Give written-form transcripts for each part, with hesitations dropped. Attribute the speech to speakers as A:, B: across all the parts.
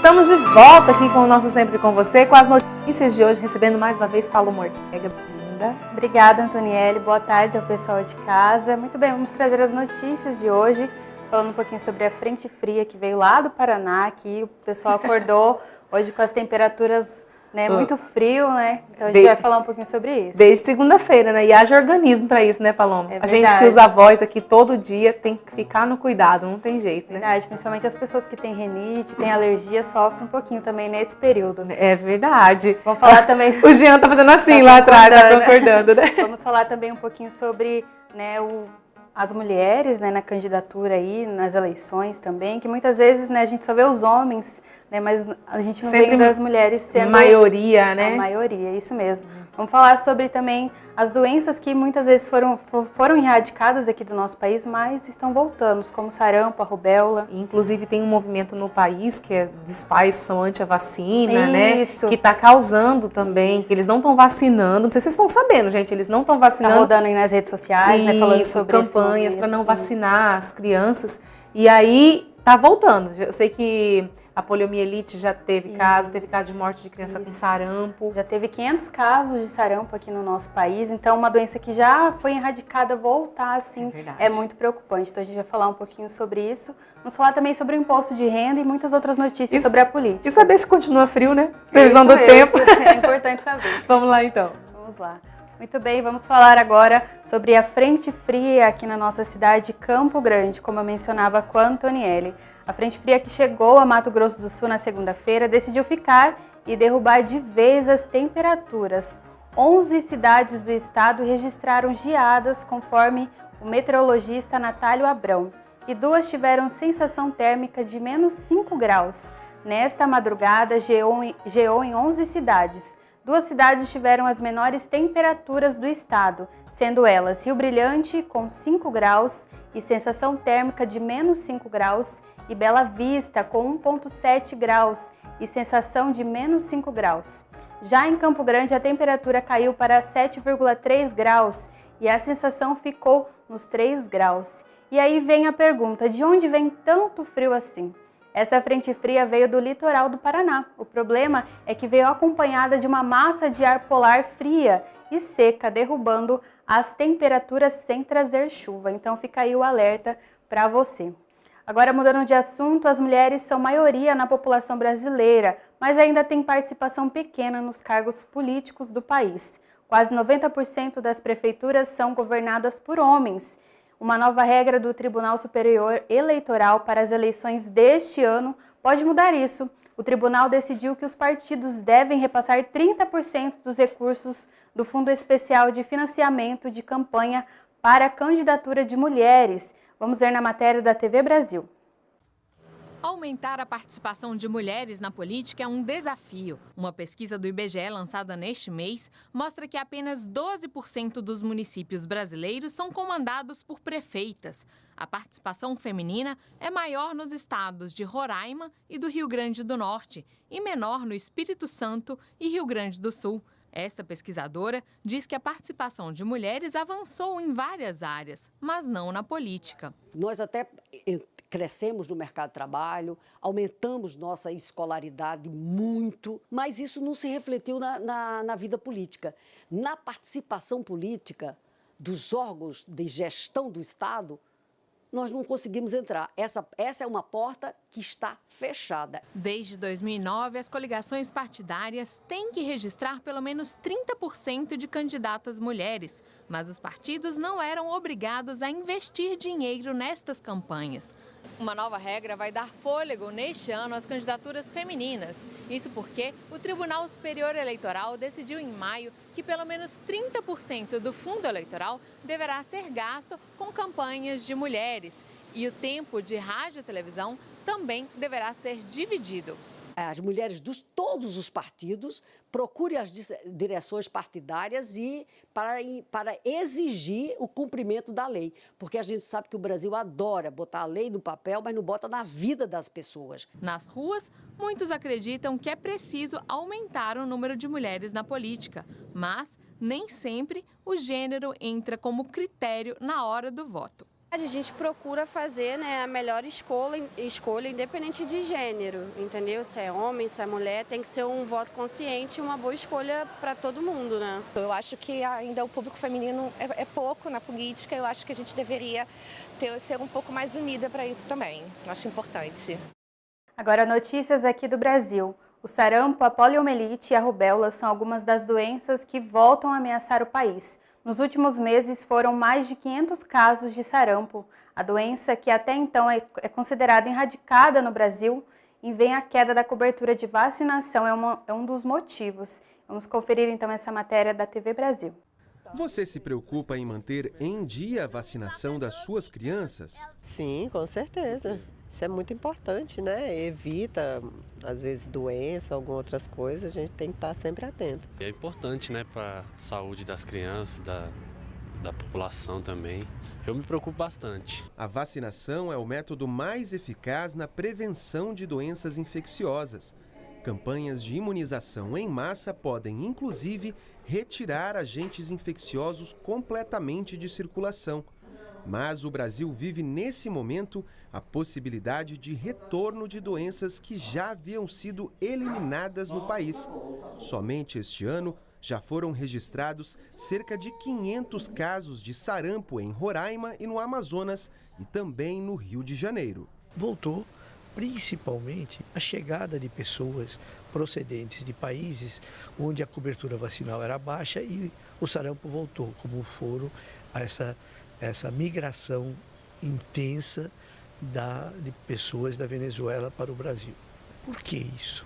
A: Estamos de volta aqui com o nosso Sempre Com Você, com as notícias de hoje, recebendo mais uma vez Paloma Ortega. Bem-vinda.
B: Obrigada, Antonielle. Boa tarde ao pessoal de casa. Muito bem, vamos trazer as notícias de hoje, falando um pouquinho sobre a frente fria que veio lá do Paraná, que o pessoal acordou hoje com as temperaturas, né, muito frio, né? Então a gente vai falar um pouquinho sobre isso.
A: Desde segunda-feira, né? E haja organismo para isso, né, Paloma?
B: É
A: a gente que usa a voz aqui todo dia tem que ficar no cuidado, não tem jeito, né?
B: Verdade, principalmente as pessoas que têm rinite, têm alergia, sofrem um pouquinho também nesse período.
A: É verdade.
B: Vamos falar também...
A: O Jean tá fazendo assim lá atrás, tá concordando, né?
B: Vamos falar também um pouquinho sobre, né, as mulheres, né, na candidatura aí, nas eleições também, que muitas vezes, né, a gente só vê os homens, né, mas a gente não vê das mulheres sendo...
A: maioria, né?
B: A maioria, isso mesmo. Vamos falar sobre também as doenças que muitas vezes foram erradicadas aqui do nosso país, mas estão voltando, como sarampo, a rubéola.
A: Inclusive tem um movimento no país que é dos pais que são anti-vacina, né? Que está causando também, que eles não estão vacinando. Não sei se vocês estão sabendo, gente, eles não estão vacinando.
B: Tá rodando aí nas redes sociais, né, falando sobre
A: campanhas para não vacinar as crianças. E aí tá voltando. Eu sei que a poliomielite já teve caso de morte de criança com sarampo.
B: Já teve 500 casos de sarampo aqui no nosso país, então uma doença que já foi erradicada voltar assim é muito preocupante. Então a gente vai falar um pouquinho sobre isso. Vamos falar também sobre o imposto de renda e muitas outras notícias sobre a política.
A: E saber se continua frio, né? Previsão do tempo.
B: É importante saber.
A: Vamos lá então.
B: Vamos lá. Muito bem, vamos falar agora sobre a frente fria aqui na nossa cidade de Campo Grande, como eu mencionava com a Antonielle. A frente fria que chegou a Mato Grosso do Sul na segunda-feira decidiu ficar e derrubar de vez as temperaturas. 11 cidades do estado registraram geadas, conforme o meteorologista Natálio Abrão, e 2 tiveram sensação térmica de menos 5 graus. Nesta madrugada, geou em 11 cidades. 2 cidades tiveram as menores temperaturas do estado, sendo elas Rio Brilhante, com 5 graus e sensação térmica de menos 5 graus, e Bela Vista, com 1,7 graus e sensação de menos 5 graus. Já em Campo Grande, a temperatura caiu para 7,3 graus e a sensação ficou nos 3 graus. E aí vem a pergunta, de onde vem tanto frio assim? Essa frente fria veio do litoral do Paraná. O problema é que veio acompanhada de uma massa de ar polar fria e seca, derrubando as temperaturas sem trazer chuva. Então fica aí o alerta para você. Agora, mudando de assunto, as mulheres são maioria na população brasileira, mas ainda têm participação pequena nos cargos políticos do país. Quase 90% das prefeituras são governadas por homens. Uma nova regra do Tribunal Superior Eleitoral para as eleições deste ano pode mudar isso. O tribunal decidiu que os partidos devem repassar 30% dos recursos do Fundo Especial de Financiamento de Campanha para a candidatura de mulheres. Vamos ver na matéria da TV Brasil.
C: Aumentar a participação de mulheres na política é um desafio. Uma pesquisa do IBGE lançada neste mês mostra que apenas 12% dos municípios brasileiros são comandados por prefeitas. A participação feminina é maior nos estados de Roraima e do Rio Grande do Norte e menor no Espírito Santo e Rio Grande do Sul. Esta pesquisadora diz que a participação de mulheres avançou em várias áreas, mas não na política.
D: Nós até crescemos no mercado de trabalho, aumentamos nossa escolaridade muito, mas isso não se refletiu na vida política. Na participação política dos órgãos de gestão do Estado, nós não conseguimos entrar. Essa é uma porta que está fechada.
C: Desde 2009, as coligações partidárias têm que registrar pelo menos 30% de candidatas mulheres, mas os partidos não eram obrigados a investir dinheiro nestas campanhas. Uma nova regra vai dar fôlego neste ano às candidaturas femininas. Isso porque o Tribunal Superior Eleitoral decidiu em maio que pelo menos 30% do fundo eleitoral deverá ser gasto com campanhas de mulheres. E o tempo de rádio e televisão também deverá ser dividido.
D: As mulheres de todos os partidos procurem as direções partidárias para exigir o cumprimento da lei. Porque a gente sabe que o Brasil adora botar a lei no papel, mas não bota na vida das pessoas.
C: Nas ruas, muitos acreditam que é preciso aumentar o número de mulheres na política. Mas nem sempre o gênero entra como critério na hora do voto.
E: A gente procura fazer, né, a melhor escolha independente de gênero, entendeu? Se é homem, se é mulher, tem que ser um voto consciente e uma boa escolha para todo mundo, né?
F: Eu acho que ainda o público feminino é pouco na política, eu acho que a gente deveria ser um pouco mais unida para isso também, eu acho importante.
B: Agora notícias aqui do Brasil. O sarampo, a poliomielite e a rubéola são algumas das doenças que voltam a ameaçar o país. Nos últimos meses foram mais de 500 casos de sarampo. A doença, que até então é considerada erradicada no Brasil, e vem a queda da cobertura de vacinação é um dos motivos. Vamos conferir então essa matéria da TV Brasil.
G: Você se preocupa em manter em dia a vacinação das suas crianças?
H: Sim, com certeza. Isso é muito importante, né? Evita, às vezes, doença, algumas outras coisas. A gente tem que estar sempre atento.
I: É importante, né, para a saúde das crianças, da população também. Eu me preocupo bastante.
G: A vacinação é o método mais eficaz na prevenção de doenças infecciosas. Campanhas de imunização em massa podem, inclusive, retirar agentes infecciosos completamente de circulação. Mas o Brasil vive, nesse momento, a possibilidade de retorno de doenças que já haviam sido eliminadas no país. Somente este ano, já foram registrados cerca de 500 casos de sarampo em Roraima e no Amazonas, e também no Rio de Janeiro.
J: Voltou principalmente a chegada de pessoas procedentes de países onde a cobertura vacinal era baixa e o sarampo voltou, como foram essa migração intensa de pessoas da Venezuela para o Brasil. Por que isso?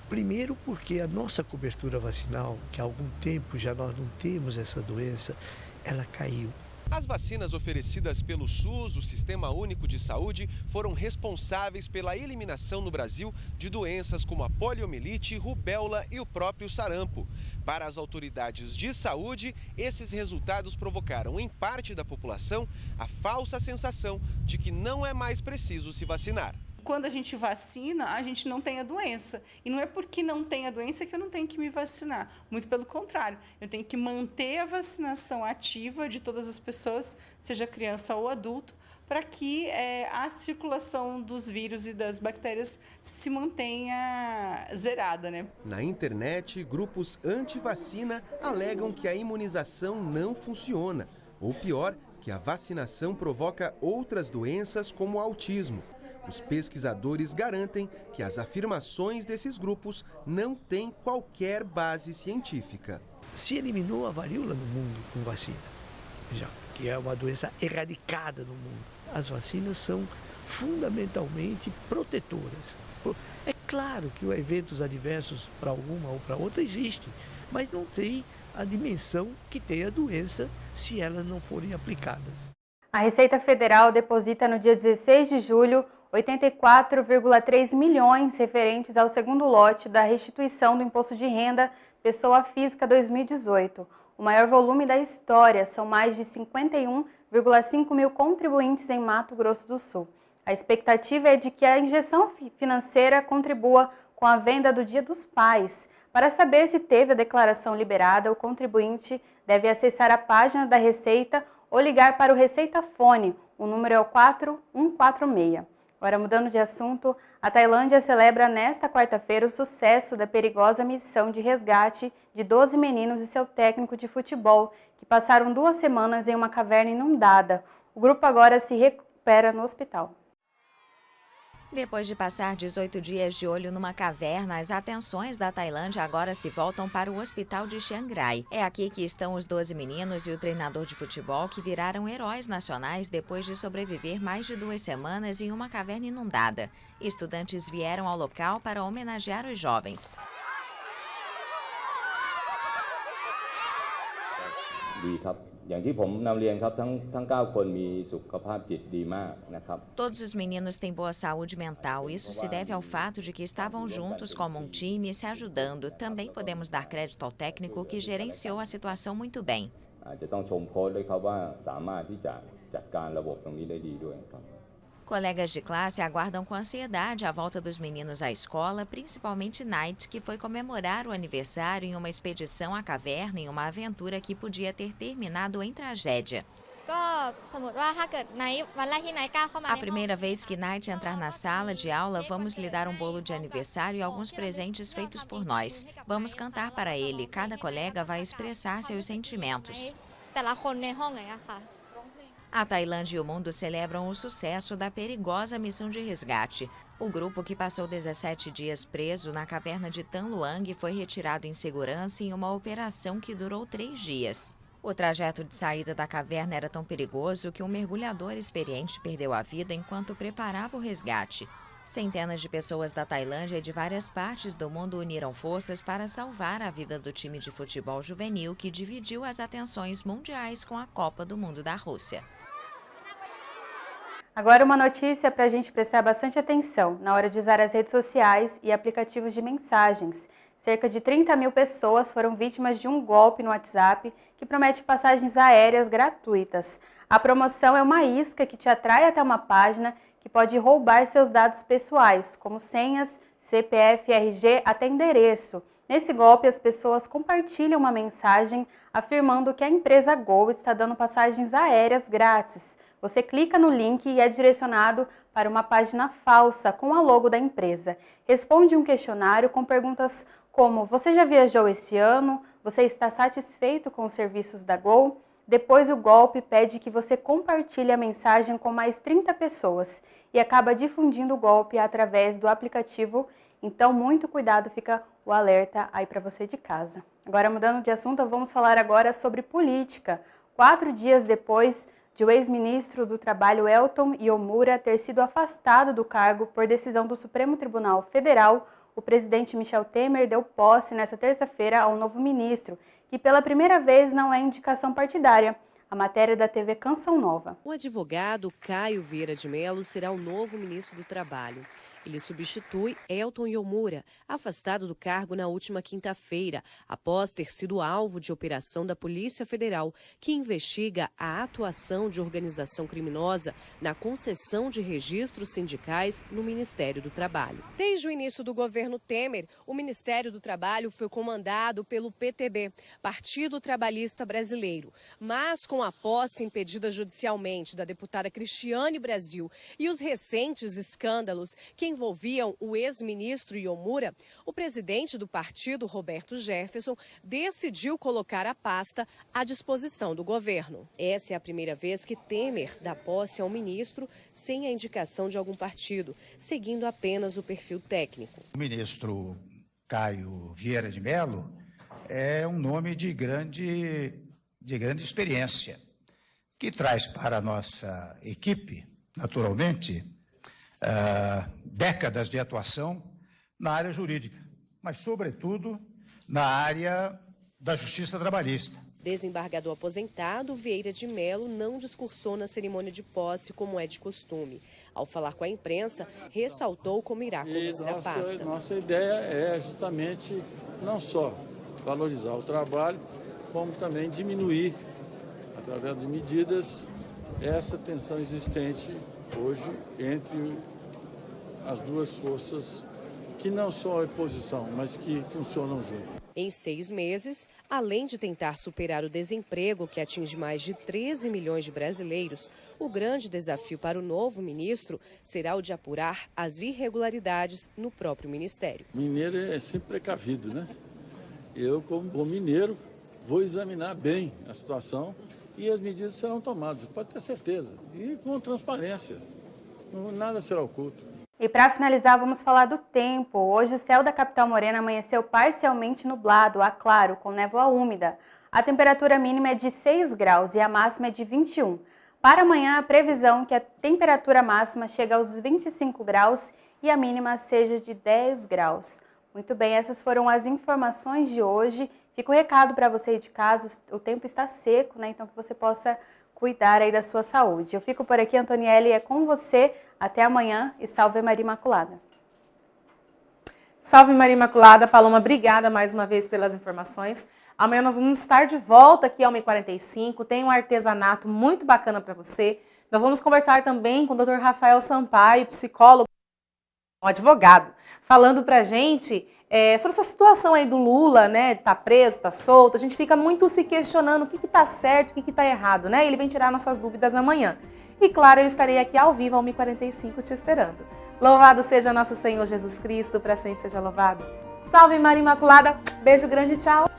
J: Primeiro porque a nossa cobertura vacinal, que há algum tempo já nós não temos essa doença, ela caiu.
G: As vacinas oferecidas pelo SUS, o Sistema Único de Saúde, foram responsáveis pela eliminação no Brasil de doenças como a poliomielite, rubéola e o próprio sarampo. Para as autoridades de saúde, esses resultados provocaram em parte da população a falsa sensação de que não é mais preciso se vacinar.
K: Quando a gente vacina, a gente não tem a doença. E não é porque não tem a doença que eu não tenho que me vacinar. Muito pelo contrário, eu tenho que manter a vacinação ativa de todas as pessoas, seja criança ou adulto, para que a circulação dos vírus e das bactérias se mantenha zerada, né?
G: Na internet, grupos anti-vacina alegam que a imunização não funciona. Ou pior, que a vacinação provoca outras doenças como o autismo. Os pesquisadores garantem que as afirmações desses grupos não têm qualquer base científica.
J: Se eliminou a varíola no mundo com vacina, já, que é uma doença erradicada no mundo. As vacinas são fundamentalmente protetoras. É claro que eventos adversos para alguma ou para outra existem, mas não tem a dimensão que tem a doença se elas não forem aplicadas.
B: A Receita Federal deposita no dia 16 de julho 84,3 milhões referentes ao segundo lote da restituição do Imposto de Renda Pessoa Física 2018. O maior volume da história, são mais de 51,5 mil contribuintes em Mato Grosso do Sul. A expectativa é de que a injeção financeira contribua com a venda do Dia dos Pais. Para saber se teve a declaração liberada, o contribuinte deve acessar a página da Receita ou ligar para o Receita Fone. O número é o 4146. Agora, mudando de assunto, a Tailândia celebra nesta quarta-feira o sucesso da perigosa missão de resgate de 12 meninos e seu técnico de futebol, que passaram 2 semanas em uma caverna inundada. O grupo agora se recupera no hospital.
L: Depois de passar 18 dias de olho numa caverna, as atenções da Tailândia agora se voltam para o hospital de Chiang Rai. É aqui que estão os 12 meninos e o treinador de futebol que viraram heróis nacionais depois de sobreviver mais de 2 semanas em uma caverna inundada. Estudantes vieram ao local para homenagear os jovens. Todos os meninos têm boa saúde mental. Isso se deve ao fato de que estavam juntos como um time, se ajudando. Também podemos dar crédito ao técnico que gerenciou a situação muito bem. Colegas de classe aguardam com ansiedade a volta dos meninos à escola, principalmente Knight, que foi comemorar o aniversário em uma expedição à caverna em uma aventura que podia ter terminado em tragédia. A primeira vez que Night entrar na sala de aula, vamos lhe dar um bolo de aniversário e alguns presentes feitos por nós. Vamos cantar para ele. Cada colega vai expressar seus sentimentos. A Tailândia e o mundo celebram o sucesso da perigosa missão de resgate. O grupo, que passou 17 dias preso na caverna de Tan Luang, foi retirado em segurança em uma operação que durou 3 dias. O trajeto de saída da caverna era tão perigoso que um mergulhador experiente perdeu a vida enquanto preparava o resgate. Centenas de pessoas da Tailândia e de várias partes do mundo uniram forças para salvar a vida do time de futebol juvenil que dividiu as atenções mundiais com a Copa do Mundo da Rússia.
B: Agora uma notícia para a gente prestar bastante atenção na hora de usar as redes sociais e aplicativos de mensagens. Cerca de 30 mil pessoas foram vítimas de um golpe no WhatsApp que promete passagens aéreas gratuitas. A promoção é uma isca que te atrai até uma página que pode roubar seus dados pessoais, como senhas, CPF, RG, até endereço. Nesse golpe, as pessoas compartilham uma mensagem afirmando que a empresa Gol está dando passagens aéreas grátis. Você clica no link e é direcionado para uma página falsa com a logo da empresa. Responde um questionário com perguntas como: você já viajou este ano? Você está satisfeito com os serviços da Gol? Depois o golpe pede que você compartilhe a mensagem com mais 30 pessoas e acaba difundindo o golpe através do aplicativo. Então, muito cuidado, fica o alerta aí para você de casa. Agora, mudando de assunto, vamos falar agora sobre política. 4 dias depois de o ex-ministro do Trabalho Elton Iomura ter sido afastado do cargo por decisão do Supremo Tribunal Federal, o presidente Michel Temer deu posse nesta terça-feira ao novo ministro, que pela primeira vez não é indicação partidária. A matéria da TV Canção Nova.
M: O advogado Caio Vieira de Mello será o novo ministro do Trabalho. Ele substitui Elton Iomura, afastado do cargo na última quinta-feira, após ter sido alvo de operação da Polícia Federal, que investiga a atuação de organização criminosa na concessão de registros sindicais no Ministério do Trabalho. Desde o início do governo Temer, o Ministério do Trabalho foi comandado pelo PTB, Partido Trabalhista Brasileiro. Mas com a posse impedida judicialmente da deputada Cristiane Brasil e os recentes escândalos que envolviam o ex-ministro Iomura, o presidente do partido, Roberto Jefferson, decidiu colocar a pasta à disposição do governo. Essa é a primeira vez que Temer dá posse ao ministro sem a indicação de algum partido, seguindo apenas o perfil técnico.
N: O ministro Caio Vieira de Mello é um nome de grande experiência, que traz para a nossa equipe, naturalmente, décadas de atuação na área jurídica, mas, sobretudo, na área da justiça trabalhista.
M: Desembargador aposentado, Vieira de Mello não discursou na cerimônia de posse como é de costume. Ao falar com a imprensa, ressaltou como irá conduzir a pasta.
O: Nossa ideia é justamente não só valorizar o trabalho, como também diminuir, através de medidas, essa tensão existente hoje entre as duas forças que não são a oposição, mas que funcionam juntos.
M: Em 6 meses, além de tentar superar o desemprego que atinge mais de 13 milhões de brasileiros, o grande desafio para o novo ministro será o de apurar as irregularidades no próprio ministério.
O: Mineiro é sempre precavido, né? Eu, como bom mineiro, vou examinar bem a situação e as medidas serão tomadas, pode ter certeza, e com transparência, nada será oculto.
B: E para finalizar, vamos falar do tempo. Hoje o céu da capital morena amanheceu parcialmente nublado, a claro, com névoa úmida. A temperatura mínima é de 6 graus e a máxima é de 21. Para amanhã, a previsão é que a temperatura máxima chegue aos 25 graus e a mínima seja de 10 graus. Muito bem, essas foram as informações de hoje. Fica o recado para você de casa, o tempo está seco, né? Então que você possa cuidar aí da sua saúde. Eu fico por aqui, Antonielli, é com você. Até amanhã e salve Maria Imaculada.
A: Salve Maria Imaculada. Paloma, obrigada mais uma vez pelas informações. Amanhã nós vamos estar de volta aqui ao 1h45. Tem um artesanato muito bacana para você. Nós vamos conversar também com o Dr. Rafael Sampaio, psicólogo. um advogado, falando pra gente sobre essa situação aí do Lula, né? Tá preso, tá solto. A gente fica muito se questionando o que tá certo, o que tá errado, né? Ele vem tirar nossas dúvidas amanhã. E claro, eu estarei aqui ao vivo, ao 1h45, te esperando. Louvado seja nosso Senhor Jesus Cristo, para sempre seja louvado. Salve Maria Imaculada, beijo grande, tchau.